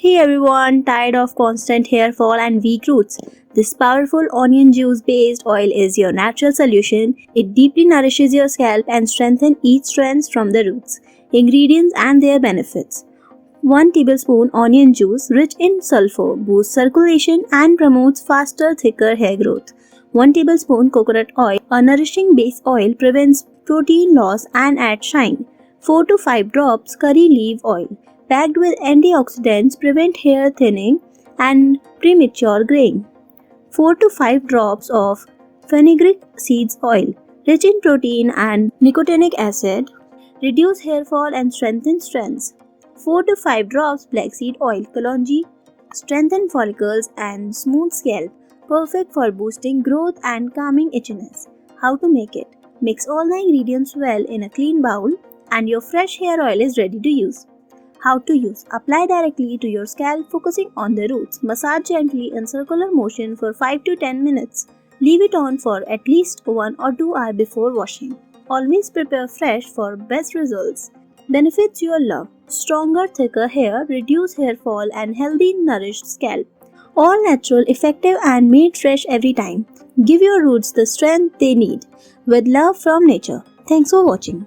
Hey everyone, tired of constant hair fall and weak roots? This powerful onion juice based oil is your natural solution. It deeply nourishes your scalp and strengthens each strand from the roots. Ingredients and their benefits: 1 tablespoon onion juice rich in sulfur boosts circulation and promotes faster, thicker hair growth. 1 tablespoon coconut oil, a nourishing base oil, prevents protein loss and adds shine. 4 to 5 drops curry leaf oil, packed with antioxidants, prevent hair thinning and premature graying. 4 to 5 drops of fenugreek seeds oil, rich in protein and nicotinic acid, reduce hair fall and strengthen strands. 4 to 5 drops blackseed oil, kalonji, strengthen follicles and smooth scalp, perfect for boosting growth and calming itchiness. How to make it? Mix all the ingredients well in a clean bowl and your fresh hair oil is ready to use. How to use? Apply directly to your scalp, focusing on the roots. Massage gently in circular motion for 5 to 10 minutes. Leave it on for at least 1 or 2 hours before washing. Always prepare fresh for best results. Benefits you'll love: stronger, thicker hair, reduced hair fall, and healthy, nourished scalp. All natural, effective, and made fresh every time. Give your roots the strength they need. With love from nature. Thanks for watching.